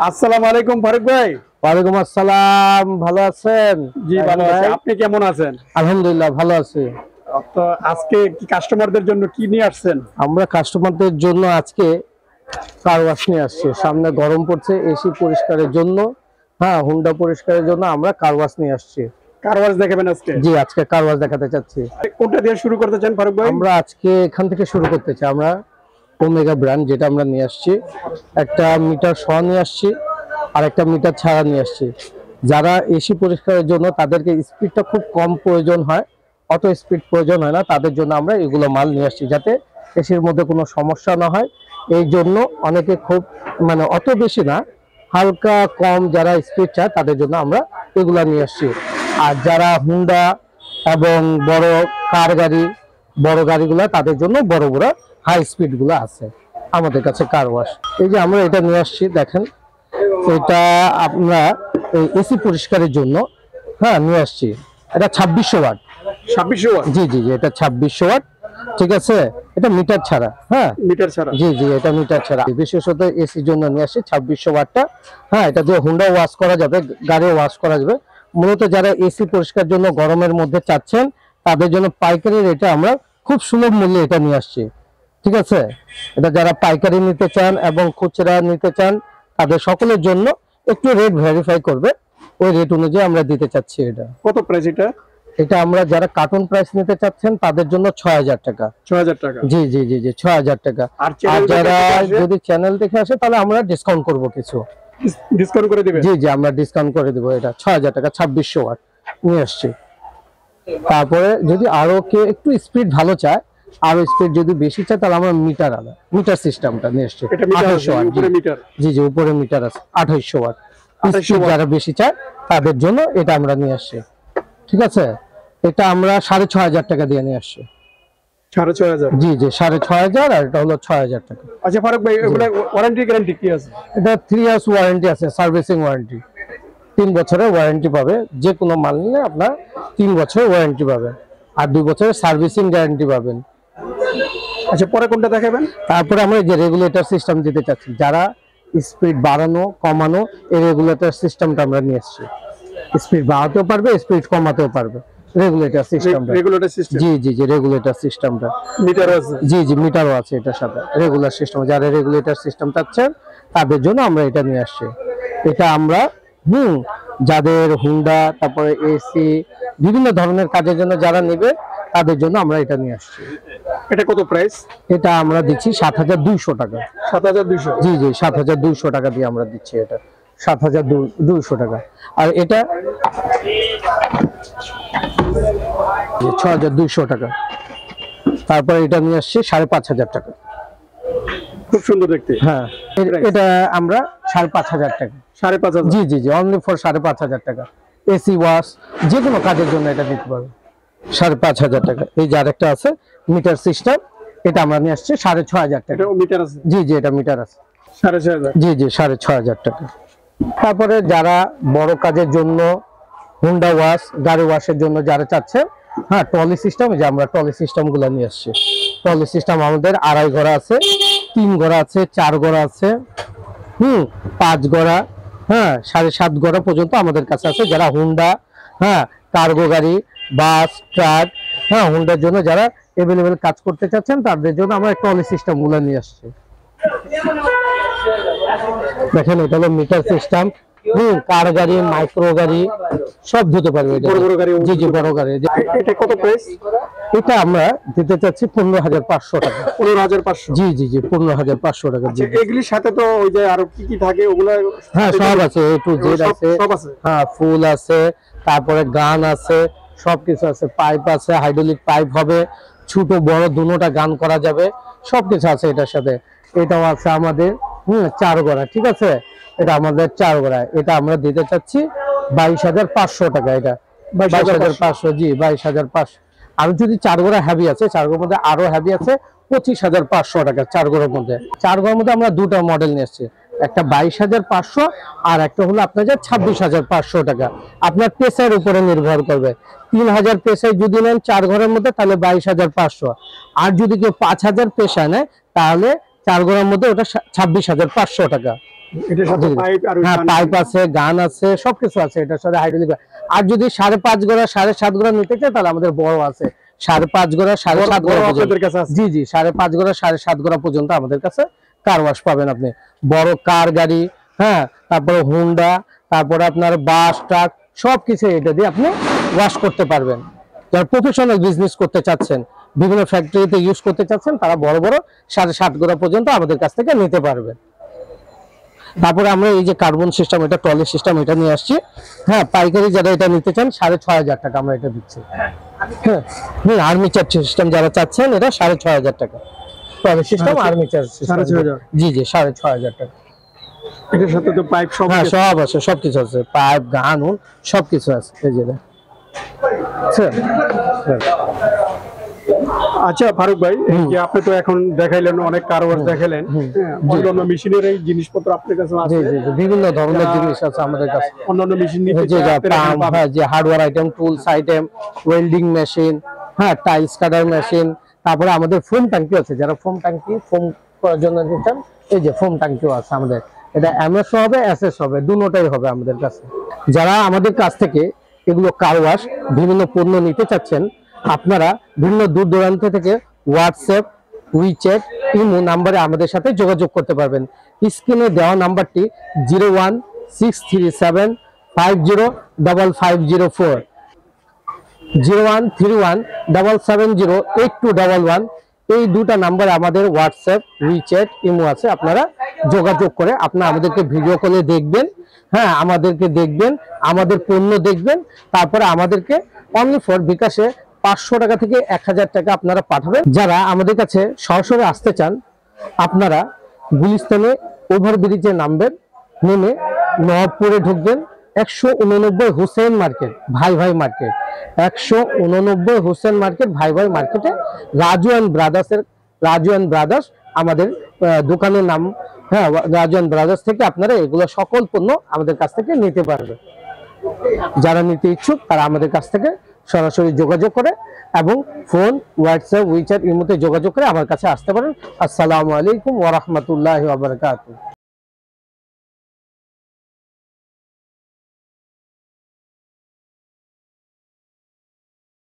আসসালামু আলাইকুম ফারুক ভাই। ওয়ালাইকুম আসসালাম। ভালো আছেন? জি ভালো আছি, আপনি কেমন আছেন? আলহামদুলিল্লাহ ভালো আছি। তো আজকে কি কাস্টমারদের জন্য কি নিয়ে আসছেন? আমরা কাস্টমারদের জন্য আজকে কার ওয়াশ নিয়ে আসছি। সামনে গরম পড়ছে, এসি পরিষ্কারের জন্য, হ্যাঁ হুন্ডা পরিষ্কারের জন্য আমরা কার ওয়াশ নিয়ে আসছি। কার ওয়াশ দেখাবেন আজকে? জি, আজকে কার ওয়াশ দেখাতে চাচ্ছি। কোনটা দিয়ে শুরু করতে চান ফারুক ভাই? আমরা আজকে এখান থেকে শুরু করতে চাই। আমরা ওমেগা ব্র্যান্ড যেটা আমরা নিয়ে আসছি, একটা মিটার সহ নিয়ে আসছি আর একটা মিটার ছাড়া নিয়ে আসছি। যারা এসি পরিষ্কারের জন্য তাদেরকে স্পিডটা খুব কম প্রয়োজন হয়, অত স্পিড প্রয়োজন হয় না, তাদের জন্য আমরা এগুলো মাল নিয়ে আসছি যাতে এসির মধ্যে কোনো সমস্যা না হয়। এই জন্য অনেকে খুব অত বেশি না, হালকা কম যারা স্পিড চায় তাদের জন্য আমরা এগুলো নিয়ে আসছি। আর যারা হুন্ডা এবং বড় কার গাড়ি, বড় গাড়িগুলো, তাদের জন্য বড় বড় হাই স্পিড গুলো আছে আমাদের কাছে কার ওয়াশ। এই যে আমরা এটা নিয়ে আসছি, দেখেন এটা আমরা এসি পরিষ্কারের জন্য নিয়ে আসছি। এটা 2600 ওয়াট। 2600 ওয়াট? জি জি জি, এটা 2600 ওয়াট। ঠিক আছে, এটা মিটার ছাড়া। মিটার ছাড়া? জি জি, এটা মিটার ছাড়া। বিশেষত এসির জন্য নিয়ে আসছি 2600 ওয়াটটা। এটা দিয়ে হুন্ডা ওয়াশ করা যাবে, গাড়ি ওয়াশ করা যাবে। মূলত যারা এসি পরিষ্কার জন্য গরমের মধ্যে চাচ্ছেন তাদের জন্য পাইকারি রেটে আমরা খুব সুলভ মূল্যে এটা নিয়ে আসছি। ঠিক আছে, এটা যারা পাইকারি নিতে চান এবং খুচরা নিতে চান তাদের সকলের জন্য একটু রেট ভেরিফাই করবে, ওই রেট অনুযায়ী আমরা দিতে চাচ্ছি। এটা কত প্রাইস? এটা আমরা যারা কার্টুন প্রাইস নিতে চাচ্ছেন তাদের জন্য 6000 টাকা। 6000 টাকা? জি জি জি জি, 6000 টাকা। আর যারা যদি চ্যানেল দেখে আসে তাহলে আমরা ডিসকাউন্ট করব, কিছু ডিসকাউন্ট করে দিবেন? জি জি, আমরা ডিসকাউন্ট করে দেব। এটা 6000 টাকা 2600 ওয়াট নিয়ে আসছি। তারপরে যদি আরো কেউ একটু স্পিড ভালো চায়, আরো স্পিড যদি বেশি চায়, তাহলে আমরা মিটার সিস্টেমটা নিয়ে আসছি। 2800 ওয়াট। জি জি, উপরে মিটার আছে 2800 ওয়াট। যারা বেশি চায় তাদের জন্য এটা আমরা নিয়ে আসছি। ঠিক আছে, এটা আমরা 6500 টাকা দিয়ে নিয়ে আসছি। 6500? জি জি, 6500। আর এটা হলো 6000 টাকা। আচ্ছা ফারুক ভাই, এগুলা ওয়ারেন্টি গ্যারান্টি কি আছে? এটা 3 ইয়ার্স ওয়ারেন্টি আছে, সার্ভিসিং ওয়ারেন্টি। 3 বছরের ওয়ারেন্টি পাবে, যে কোনো মাল নিলে আপনার 3 বছরের ওয়ারেন্টি পাবেন আর 2 বছরের সার্ভিসিং গ্যারান্টি পাবেন। আচ্ছা, পরে কোনটা দেখাবেন? তারপরে আমরা যে রেগুলেটর সিস্টেম দিতে চাচ্ছি, যারা স্পিড বাড়ানো কমানো, এই রেগুলেটর সিস্টেমটা আমরা নিয়ে এসেছি। স্পিড বাড়াতেও পারবে, স্পিড কমাতেও পারবে। রেগুলেটর সিস্টেমটা, জি জি জি, রেগুলেটর সিস্টেমটা মিটারও আছে? জি জি, মিটারও আছে এটার সাথে। রেগুলার সিস্টেম, যারা রেগুলেটর সিস্টেম চাচ্ছেন তাদের জন্য আমরা এটা নিয়ে আসছি। এটা আমরা যাদের হুন্ডা, তারপরে এসি, বিভিন্ন ধরনের কাজের জন্য যারা নেবে তাদের জন্য আমরা এটা নিয়ে আসছি। এটা কত প্রাইস? এটা আমরা দিচ্ছি 7200 টাকা। 7200? জি জি, 7200 টাকা দিয়ে আমরা দিচ্ছি এটা, 7200 টাকা। আর এটা 6200 টাকা। তারপরে এটা নিয়ে আসছি 5500 টাকা। খুব সুন্দর দেখতে। এটা আমরা 5500 টাকা। 5500? জি জি জি, অনলি ফর 5500 টাকা। এসি ওয়াশ যে কোনো কাজের জন্য এটা দিতে পারবে 5500 টাকা। এই যে আরেকটা আছে মিটার সিস্টেম, এটা আমরা নিয়ে আসছি 6500 টাকা। এটা মিটার আছে? জি জি, এটা মিটার আছে 6500? জি জি, 6500 টাকা। তারপরে যারা বড় কাজের জন্য হুন্ডা ওয়াশ, গাড়ি ওয়াশের জন্য যারা চাচ্ছে, ট্রলি সিস্টেম, যে আমরা ট্রলি সিস্টেম গুলা নিয়ে আসছি। ট্রলি সিস্টেম আমাদের 2.5 ঘোড়া আছে, 3 ঘোড়া আছে, 4 ঘোড়া আছে, 5 ঘোড়া, 7.5 ঘোড়া পর্যন্ত আমাদের কাছে আছে। যারা হুন্ডা, কার্গো গাড়ি, বাস, ট্রাক, হুন্ডার জন্য যারা এভেলেবেল কাজ করতে চাচ্ছেন তাদের জন্য আমরা ট্রলি সিস্টেম গুলা নিয়ে আসছি। দেখেন, এটা হলো মিটার সিস্টেম। কার গাড়ি, মাইক্রো গাড়ি সব ধুতে পারবে। জি জি, বড় গাড়ি। এটা কত প্রাইস? এটা আমরা দিতে চাচ্ছি 15500 টাকা। 15500? জি জি জি, 15500 টাকা। এগুলির সাথে তো ওই যে আরো কি কি থাকে ওগুলা? সব আছে, এ টু জেড আছে। ফুল আছে, তারপরে গান আছে, সবকিছু আছে। পাইপ আছে, হাইড্রোলিক পাইপ হবে, ছোট বড় দুটোটা গান করা যাবে, সবকিছু আছে এটার সাথে। এটাও আছে আমাদের 4 ঘোড়া। ঠিক আছে, এটা আমাদের 4 ঘোড়া। এটা আমরা দিতে চাচ্ছি 22500 টাকা। এটা 22500? জি, 22500। আর যদি 4 ঘোড়া হেভি আছে, 4 ঘোড়ার মধ্যে আরো হেভি আছে, 25500 টাকা 4 ঘোড়ার মধ্যে। 4 ঘোড়ার মধ্যে আমরা দুটো মডেল নিয়ে এসেছি, একটা 22500 আর একটা হলো আপনার 26500 টাকা। আপনার পেসার উপরে নির্ভর করবে। 3000 পেসায় যদি নেন 4 ঘোড়ার মধ্যে তাহলে 22500। আর যদি কেউ 5000 পেশা নেয় তাহলে 4 ঘোড়ার মধ্যে ওটা 26500 টাকা। এটার সাথে পাইপ আর হ্যাঁ পাইপ আছে, গান আছে, সবকিছু আছে এটার সাথে হাইড্রোলিক। আর যদি 5.5 গোড়া 7.5 গোড়া নিতে চাই তাহলে আমাদের বড় আছে 5.5 গোড়া 7.5 গোড়া আপনাদের কাছে আছে? জি জি 5.5 গোড়া 7.5 গোড়া পর্যন্ত আমাদের কাছে কার ওয়াশ পাবেন আপনি। বড় কার গাড়ি, হ্যাঁ, তারপরে হুন্ডা, তারপরে আপনার বাস ট্রাক সবকিছু এটা দিয়ে আপনি ওয়াশ করতে পারবেন। যারা প্রফেশনাল বিজনেস করতে চাচ্ছেন, বিভিন্ন ফ্যাক্টরিতে ইউজ করতে চাচ্ছেন, তারা বড় বড় 7.5 গোড়া পর্যন্ত আমাদের কাছ থেকে নিতে পারবেন। তারপরে আমরা এই যে কার্বন সিস্টেম, এটা ট্রলি সিস্টেম, এটা নিয়ে আসছি। হ্যাঁ, পাইকারি যারা এটা নিতে চান 6,500 টাকা আমরা এটা দিচ্ছি। হ্যাঁ, আর্মিচার সিস্টেম যারা চাচ্ছেন এটা 6,500 টাকা ট্রলি সিস্টেম, আর্মিচার সিস্টেম 6,500? জি জি 6,500 টাকা। এটার সাথে তো পাইপ সব হ্যাঁ আছে? সব আছে, সবকিছু আছে, পাইপ গান সবকিছু আছে এই যে। আচ্ছা ফারুক ভাই, এই যে আপনি তো এখন দেখাইলেন, অনেক কার ওয়াশ দেখাইলেন, হ্যাঁ, অন্যান্য মেশিনের এই জিনিসপত্র আপনার কাছে জি আছে? জি জি, বিভিন্ন ধরনের জিনিস আছে আমাদের কাছে। অন্যান্য মেশিন নিতে যে চাইলে আপনারা এখানে পাবেন? হ্যাঁ, যে hardware item, tools item, welding machine, হ্যাঁ, টাইলস কাটার মেশিন, তারপরে আমাদের ফোম ট্যাঙ্কি আছে। যারা ফোম ট্যাঙ্কি ফোম করার জন্য নিতে চান, এই যে ফোম ট্যাঙ্কিও আছে আমাদের। এটা এমএস হবে, এসএস হবে, দুটোটাই হবে আমাদের কাছে। যারা আমাদের কাছ থেকে এগুলো কার ওয়াশ বিভিন্ন পণ্য নিতে চাচ্ছেন, আপনারা বিভিন্ন দূর দূরান্ত থেকে হোয়াটসঅ্যাপ, উইচ্যাট, ইমো নাম্বারে আমাদের সাথে যোগাযোগ করতে পারবেন। স্ক্রিনে দেওয়া নাম্বারটি 01637505504, 0131770821। এই দুটা নাম্বারে আমাদের হোয়াটসঅ্যাপ, উইচ্যাট, ইমো আছে। আপনারা যোগাযোগ করে আপনারা আমাদেরকে ভিডিও কলে দেখবেন, হ্যাঁ, আমাদেরকে দেখবেন, আমাদের পণ্য দেখবেন, তারপরে আমাদেরকে অনলি ফর বিকাশে 500 টাকা থেকে 1000 টাকা আপনারা পাঠাবেন। যারা আমাদের কাছে সরাসরি আসতে চান, আপনারা গুলিস্তানে ওভারব্রিজে নামবেন, নেমে নবাবপুরে ঢুকবেন, 189 হোসেন মার্কেট, ভাই ভাই মার্কেট, 189 হোসেন মার্কেট, ভাই ভাই মার্কেটে রাজু অ্যান্ড ব্রাদার্স আমাদের দোকানের নাম। হ্যাঁ, রাজু অ্যান্ড ব্রাদার্স থেকে আপনারা এগুলো সকল পণ্য আমাদের কাছ থেকে নিতে পারবেন। যারা নিতে ইচ্ছুক তারা আমাদের কাছ থেকে সরাসরি যোগাযোগ করে এবং ফোন, হোয়াটসঅ্যাপ, উইচ্যাট, ইমোতে যোগাযোগ করে আমার কাছে আসতে পারেন। আসসালামু আলাইকুম ওয়া রাহমাতুল্লাহি ওয়া বারাকাতুহু।